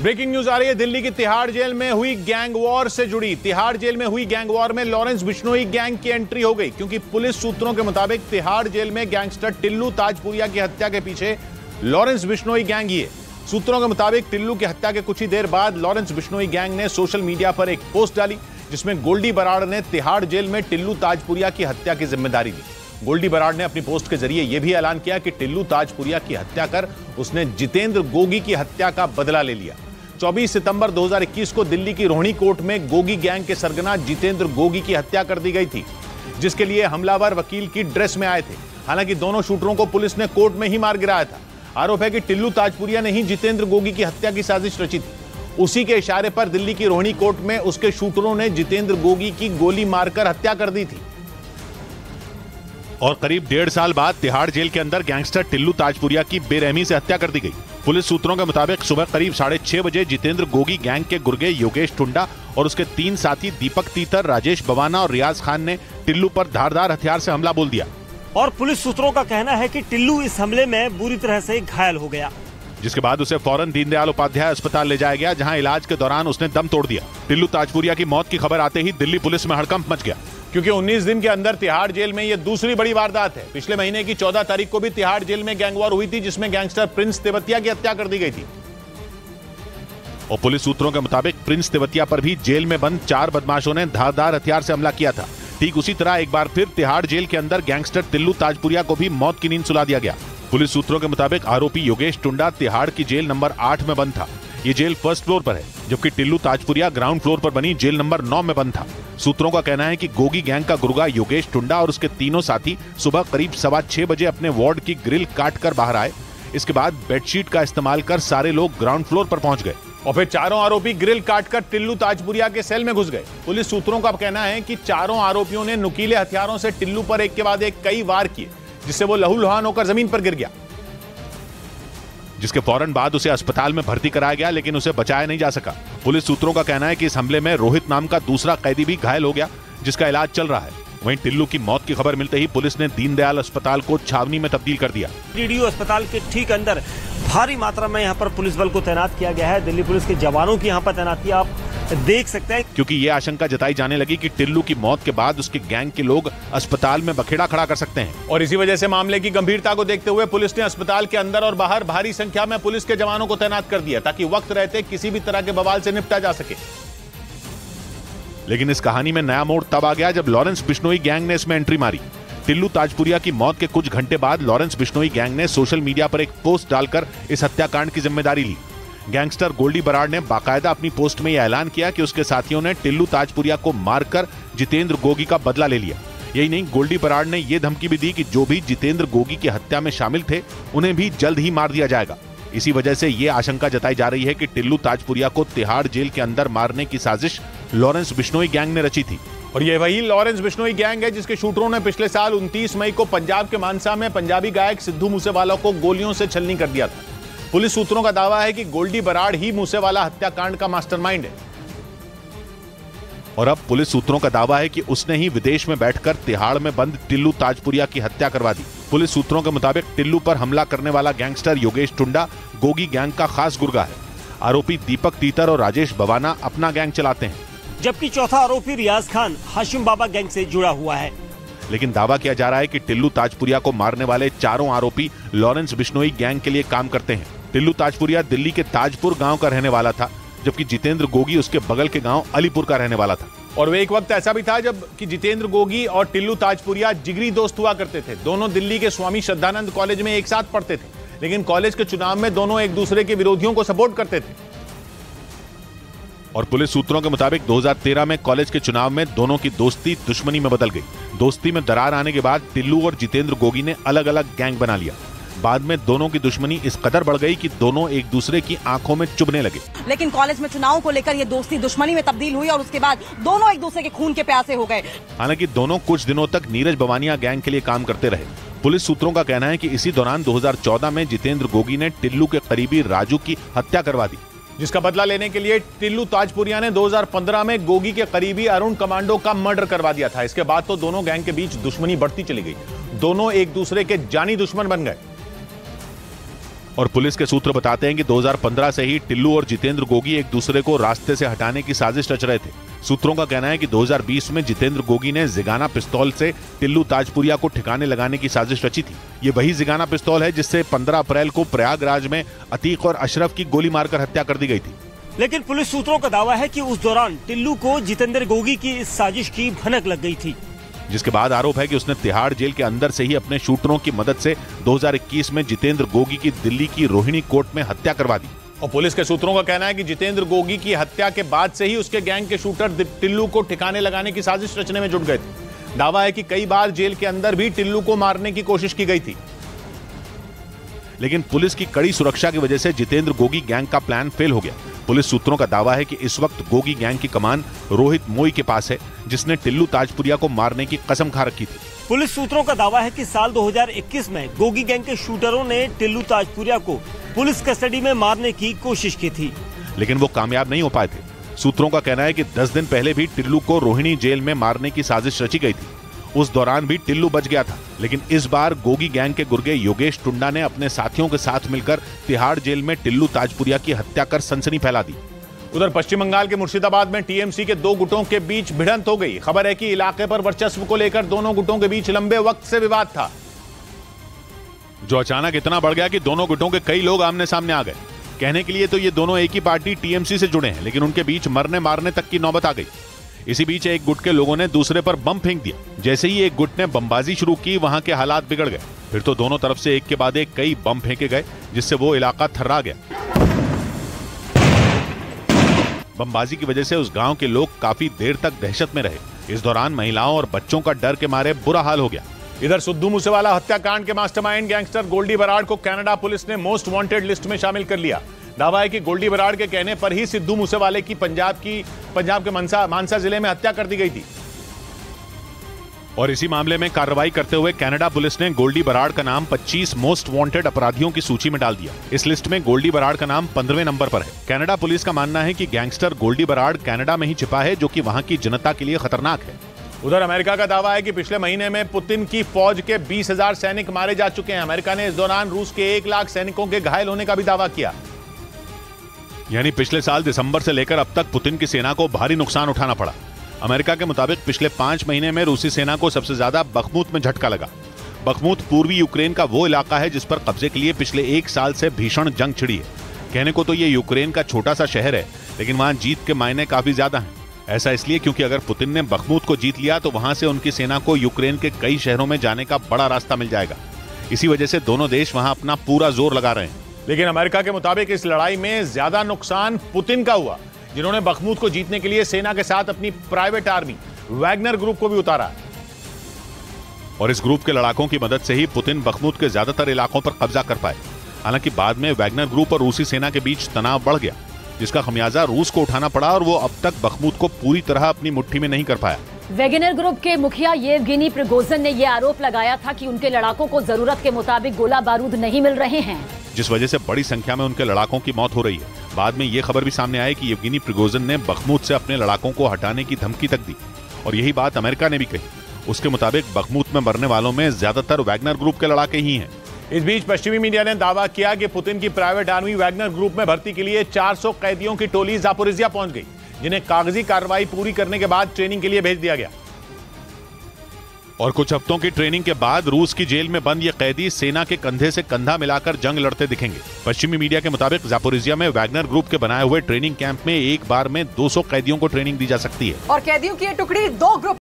Breaking news आ रही है दिल्ली की तिहाड़ जेल में हुई गैंग वॉर से जुड़ी। तिहाड़ जेल में हुई गैंग वॉर में लॉरेंस बिश्नोई गैंग की एंट्री हो गई, क्योंकि पुलिस सूत्रों के मुताबिक तिहाड़ जेल में गैंगस्टर टिल्लू ताजपुरिया की हत्या के पीछे लॉरेंस बिश्नोई गैंग ही है। सूत्रों के मुताबिक टिल्लू की हत्या के कुछ ही देर बाद लॉरेंस बिश्नोई गैंग ने सोशल मीडिया पर एक पोस्ट डाली, जिसमें गोल्डी बराड़ ने तिहाड़ जेल में टिल्लू ताजपुरिया की हत्या की जिम्मेदारी ली। गोल्डी बराड़ ने अपनी पोस्ट के जरिए यह भी ऐलान किया कि टिल्लू ताजपुरिया की हत्या कर उसने जितेंद्र गोगी की हत्या का बदला ले लिया। 24 सितंबर 2021 को दिल्ली की रोहिणी कोर्ट में गोगी गैंग के सरगना जितेंद्र गोगी की हत्या कर दी गई थी, जिसके लिए हमलावर वकील की ड्रेस में आए थे। हालांकि दोनों शूटरों को पुलिस ने कोर्ट में ही मार गिराया था। आरोप है कि टिल्लू ताजपुरिया ने ही जितेंद्र गोगी की हत्या की साजिश रची थी। उसी के इशारे पर दिल्ली की रोहिणी कोर्ट में उसके शूटरों ने जितेंद्र गोगी की गोली मारकर हत्या कर दी थी। और करीब 1.5 साल बाद तिहाड़ जेल के अंदर गैंगस्टर टिल्लू ताजपुरिया की बेरहमी से हत्या कर दी गई। पुलिस सूत्रों के मुताबिक सुबह करीब 6:30 बजे जितेंद्र गोगी गैंग के गुर्गे योगेश टुंडा और उसके 3 साथी दीपक तीतर, राजेश बवाना और रियाज खान ने टिल्लू पर धारदार हथियार से हमला बोल दिया। और पुलिस सूत्रों का कहना है कि टिल्लू इस हमले में बुरी तरह से घायल हो गया, जिसके बाद उसे फौरन दीनदयाल उपाध्याय अस्पताल ले जाया गया, जहां इलाज के दौरान उसने दम तोड़ दिया। टिल्लू ताजपुरिया की मौत की खबर आते ही दिल्ली पुलिस में हड़कंप मच गया, क्योंकि 19 दिन के अंदर तिहाड़ जेल में यह दूसरी बड़ी वारदात है। पिछले महीने की 14 तारीख को भी तिहाड़ जेल में गैंग वॉर हुई थी, जिसमें गैंगस्टर प्रिंस तेवतिया की हत्या कर दी गई थी। और पुलिस सूत्रों के मुताबिक प्रिंस तेवतिया पर भी जेल में बंद 4 बदमाशों ने धारदार हथियार से हमला किया था। ठीक उसी तरह एक बार फिर तिहाड़ जेल के अंदर गैंगस्टर टिल्लू ताजपुरिया को भी मौत की नींद सुला दिया गया। पुलिस सूत्रों के मुताबिक आरोपी योगेश टुंडा तिहाड़ की जेल नंबर 8 में बंद था। ये जेल फर्स्ट फ्लोर पर है, जबकि टिल्लू ताजपुरिया ग्राउंड फ्लोर पर बनी जेल नंबर 9 में बंद था। सूत्रों का कहना है कि गोगी गैंग का गुर्गा योगेश टुंडा और उसके तीनों साथी सुबह करीब 6:15 बजे अपने वार्ड की ग्रिल काट कर बाहर आए। इसके बाद बेडशीट का इस्तेमाल कर सारे लोग ग्राउंड फ्लोर पर पहुंच गए और फिर चारों आरोपी ग्रिल काटकर टिल्लू ताजपुरिया के सेल में घुस गए। पुलिस सूत्रों का कहना है कि चारों आरोपियों ने नुकीले हथियारों से टिल्लू पर एक के बाद एक कई वार किए, जिससे वो लहूलुहान होकर जमीन पर गिर गया, जिसके फौरन बाद उसे अस्पताल में भर्ती कराया गया, लेकिन उसे बचाया नहीं जा सका। पुलिस सूत्रों का कहना है कि इस हमले में रोहित नाम का दूसरा कैदी भी घायल हो गया, जिसका इलाज चल रहा है। वहीं टिल्लू की मौत की खबर मिलते ही पुलिस ने दीनदयाल अस्पताल को छावनी में तब्दील कर दिया। डीडीयू अस्पताल के ठीक अंदर भारी मात्रा में यहाँ पर पुलिस बल को तैनात किया गया है। दिल्ली पुलिस के जवानों की यहाँ पर तैनाती आप देख सकते हैं, क्योंकि ये आशंका जताई जाने लगी कि टिल्लू की मौत के बाद उसके गैंग के लोग अस्पताल में बखेड़ा खड़ा कर सकते हैं। और इसी वजह से मामले की गंभीरता को देखते हुए पुलिस ने अस्पताल के अंदर और बाहर भारी संख्या में पुलिस के जवानों को तैनात कर दिया, ताकि वक्त रहते किसी भी तरह के बवाल से निपटा जा सके। लेकिन इस कहानी में नया मोड़ तब आ गया जब लॉरेंस बिश्नोई गैंग ने इसमें एंट्री मारी। टिल्लू ताजपुरिया की मौत के कुछ घंटे बाद लॉरेंस बिश्नोई गैंग ने सोशल मीडिया पर एक पोस्ट डालकर इस हत्याकांड की जिम्मेदारी ली। गैंगस्टर गोल्डी बराड़ ने बाकायदा अपनी पोस्ट में यह ऐलान किया कि उसके साथियों ने टिल्लू ताजपुरिया को मारकर जितेंद्र गोगी का बदला ले लिया। यही नहीं, गोल्डी बराड़ ने यह धमकी भी दी कि जो भी जितेंद्र गोगी की हत्या में शामिल थे, उन्हें भी जल्द ही मार दिया जाएगा। इसी वजह से यह आशंका जताई जा रही है कि टिल्लू ताजपुरिया को तिहाड़ जेल के अंदर मारने की साजिश लॉरेंस बिश्नोई गैंग ने रची थी। और ये वही लॉरेंस बिश्नोई गैंग है जिसके शूटरों ने पिछले साल 29 मई को पंजाब के मानसा में पंजाबी गायक सिद्धू मूसेवाला को गोलियों से छलनी कर दिया था। पुलिस सूत्रों का दावा है कि गोल्डी बराड़ ही मूसेवाला हत्याकांड का मास्टरमाइंड है। और अब पुलिस सूत्रों का दावा है कि उसने ही विदेश में बैठकर तिहाड़ में बंद टिल्लू ताजपुरिया की हत्या करवा दी। पुलिस सूत्रों के मुताबिक टिल्लू पर हमला करने वाला गैंगस्टर योगेश टुंडा गोगी गैंग का खास गुर्गा है। आरोपी दीपक तीतर और राजेश बवाना अपना गैंग चलाते हैं, जबकि चौथा आरोपी रियाज खान हाशिम बाबा गैंग से जुड़ा हुआ है। लेकिन दावा किया जा रहा है कि टिल्लू ताजपुरिया को मारने वाले चारों आरोपी लॉरेंस बिश्नोई गैंग के लिए काम करते हैं। टिल्लू ताजपुरिया दिल्ली के ताजपुर गांव का रहने वाला था, जबकि जितेंद्र गोगी उसके बगल के गांव अलीपुर का रहने वाला था। और वे एक वक्त ऐसा भी था जब कि जितेंद्र गोगी और टिल्लू ताजपुरिया जिगरी दोस्त हुआ करते थे। दोनों दिल्ली के स्वामी श्रद्धानंद कॉलेज में एक साथ पढ़ते थे, लेकिन कॉलेज के चुनाव में दोनों एक दूसरे के विरोधियों को सपोर्ट करते थे। और पुलिस सूत्रों के मुताबिक 2013 में कॉलेज के चुनाव में दोनों की दोस्ती दुश्मनी में बदल गई। दोस्ती में दरार आने के बाद टिल्लू और जितेंद्र गोगी ने अलग अलग गैंग बना लिया। बाद में दोनों की दुश्मनी इस कदर बढ़ गई कि दोनों एक दूसरे की आंखों में चुभने लगे। लेकिन कॉलेज में चुनाव को लेकर ये दोस्ती दुश्मनी में तब्दील हुई और उसके बाद दोनों एक दूसरे के खून के प्यासे हो गए। हालांकि दोनों कुछ दिनों तक नीरज बवानिया गैंग के लिए काम करते रहे। पुलिस सूत्रों का कहना है कि इसी दौरान 2014 में जितेंद्र गोगी ने टिल्लू के करीबी राजू की हत्या करवा दी, जिसका बदला लेने के लिए टिल्लू ताजपुरिया ने 2015 में गोगी के करीबी अरुण कमांडो का मर्डर करवा दिया था। इसके बाद तो दोनों गैंग के बीच दुश्मनी बढ़ती चली गई। दोनों एक दूसरे के जानी दुश्मन बन गए। और पुलिस के सूत्र बताते हैं कि 2015 से ही टिल्लू और जितेंद्र गोगी एक दूसरे को रास्ते से हटाने की साजिश रच रहे थे। सूत्रों का कहना है कि 2020 में जितेंद्र गोगी ने जिगाना पिस्तौल से टिल्लू ताजपुरिया को ठिकाने लगाने की साजिश रची थी। ये वही जिगाना पिस्तौल है जिससे 15 अप्रैल को प्रयागराज में अतीक और अशरफ की गोली मारकर हत्या कर दी गई थी। लेकिन पुलिस सूत्रों का दावा है कि उस दौरान टिल्लू को जितेंद्र गोगी की इस साजिश की भनक लग गई थी, जिसके बाद आरोप है कि उसने तिहाड़ जेल के अंदर से ही अपने शूटरों की मदद से 2021 में जितेंद्र गोगी की दिल्ली की रोहिणी कोर्ट में हत्या करवा दी। और पुलिस के सूत्रों का कहना है कि जितेंद्र गोगी की हत्या के बाद से ही उसके गैंग के शूटर टिल्लू को ठिकाने लगाने की साजिश रचने में जुट गए थे। दावा है कि कई बार जेल के अंदर भी टिल्लू को मारने की कोशिश की गई थी, लेकिन पुलिस की कड़ी सुरक्षा की वजह से जितेंद्र गोगी गैंग का प्लान फेल हो गया। पुलिस सूत्रों का दावा है कि इस वक्त गोगी गैंग की कमान रोहित मोई के पास है, जिसने टिल्लू ताजपुरिया को मारने की कसम खा रखी थी। पुलिस सूत्रों का दावा है कि साल 2021 में गोगी गैंग के शूटरों ने टिल्लू ताजपुरिया को पुलिस कस्टडी में मारने की कोशिश की थी, लेकिन वो कामयाब नहीं हो पाए थे। सूत्रों का कहना है कि 10 दिन पहले भी टिल्लू को रोहिणी जेल में मारने की साजिश रची गई थी। उस दौरान भी टिल्लू बच गया था, लेकिन इस बार गोगी गैंग के गुर्गे योगेश टुंडा ने अपने साथियों के साथ मिलकर तिहाड़ जेल में टिल्लू ताजपुरिया की हत्या कर सनसनी फैला दी। उधर पश्चिम बंगाल के मुर्शिदाबाद में टीएमसी के 2 गुटों के बीच भिड़ंत हो गई। खबर है कि इलाके पर वर्चस्व को लेकर दोनों गुटों के बीच लंबे वक्त से विवाद था, जो अचानक इतना बढ़ गया कि दोनों गुटों के कई लोग आमने सामने आ गए। कहने के लिए तो ये दोनों एक ही पार्टी टीएमसी से जुड़े हैं, लेकिन उनके बीच मरने मारने तक की नौबत आ गई। इसी बीच एक गुट के लोगों ने दूसरे पर बम फेंक दिया। जैसे ही एक गुट ने बमबाजी शुरू की, वहां के हालात बिगड़ गए। फिर तो दोनों तरफ से एक के बाद एक कई बम फेंके गए, जिससे वो इलाका थर्रा गया। बमबाजी की वजह से उस गांव के लोग काफी देर तक दहशत में रहे। इस दौरान महिलाओं और बच्चों का डर के मारे बुरा हाल हो गया। इधर सिद्धू मूसेवाला हत्याकांड के मास्टरमाइंड गैंगस्टर गोल्डी बराड़ को कनाडा पुलिस ने मोस्ट वांटेड लिस्ट में शामिल कर लिया। दावा है कि गोल्डी बराड़ के कहने पर ही सिद्धू मूसेवाले की पंजाब के मानसा जिले में हत्या कर दी गई थी। और इसी मामले में कार्रवाई करते हुए कनाडा पुलिस ने गोल्डी बराड़ का नाम 25 मोस्ट वांटेड अपराधियों की सूची में डाल दिया। इस लिस्ट में गोल्डी बराड़ का नाम 15वें नंबर पर है। कनाडा पुलिस का मानना है कि गैंगस्टर गोल्डी बराड़ कनाडा में ही छिपा है, जो कि वहां की जनता के लिए खतरनाक है। उधर अमेरिका का दावा है कि पिछले महीने में पुतिन की फौज के 20,000 सैनिक मारे जा चुके हैं। अमेरिका ने इस दौरान रूस के 1 लाख सैनिकों के घायल होने का भी दावा किया। यानी पिछले साल दिसंबर से लेकर अब तक पुतिन की सेना को भारी नुकसान उठाना पड़ा। अमेरिका के मुताबिक पिछले 5 महीने में रूसी सेना को सबसे ज्यादा बखमुत में झटका लगा। बखमुत पूर्वी यूक्रेन का वो इलाका है जिस पर कब्जे के लिए पिछले 1 साल से भीषण जंग छिड़ी है। कहने को तो ये यूक्रेन का छोटा सा शहर है, लेकिन वहां जीत के मायने काफी ज्यादा हैं। ऐसा इसलिए क्योंकि अगर पुतिन ने बखमुत को जीत लिया तो वहां से उनकी सेना को यूक्रेन के कई शहरों में जाने का बड़ा रास्ता मिल जाएगा। इसी वजह से दोनों देश वहां अपना पूरा जोर लगा रहे हैं। लेकिन अमेरिका के मुताबिक इस लड़ाई में ज्यादा नुकसान पुतिन का हुआ, जिन्होंने बखमुत को जीतने के लिए सेना के साथ अपनी प्राइवेट आर्मी वैगनर ग्रुप को भी उतारा। और इस ग्रुप के लड़ाकों की मदद से ही पुतिन बखमुत के ज्यादातर इलाकों पर कब्जा कर पाए। हालांकि बाद में वैगनर ग्रुप और रूसी सेना के बीच तनाव बढ़ गया, जिसका खमियाजा रूस को उठाना पड़ा और वो अब तक बखमुत को पूरी तरह अपनी मुट्ठी में नहीं कर पाया। वैगनर ग्रुप के मुखिया येवगेनी प्रिगोजिन ने यह आरोप लगाया था कि उनके लड़ाकों को जरूरत के मुताबिक गोला बारूद नहीं मिल रहे हैं, जिस वजह से बड़ी संख्या में उनके लड़ाकों की मौत हो रही है। बाद में यह खबर भी सामने आई कि येवगेनी प्रिगोजिन ने बखमुत से अपने लड़ाकों को हटाने की धमकी तक दी, और यही बात अमेरिका ने भी कही। उसके मुताबिक बखमुत में मरने वालों में ज्यादातर वैगनर ग्रुप के लड़ाके ही हैं। इस बीच पश्चिमी मीडिया ने दावा किया कि पुतिन की प्राइवेट आर्मी वैगनर ग्रुप में भर्ती के लिए 400 कैदियों की टोली जापोरिजिया पहुंच गई, जिन्हें कागजी कार्रवाई पूरी करने के बाद ट्रेनिंग के लिए भेज दिया गया। और कुछ हफ्तों की ट्रेनिंग के बाद रूस की जेल में बंद ये कैदी सेना के कंधे से कंधा मिलाकर जंग लड़ते दिखेंगे। पश्चिमी मीडिया के मुताबिक जापोरिजिया में वैगनर ग्रुप के बनाए हुए ट्रेनिंग कैंप में एक बार में 200 कैदियों को ट्रेनिंग दी जा सकती है। और कैदियों की ये टुकड़ी 2 ग्रुप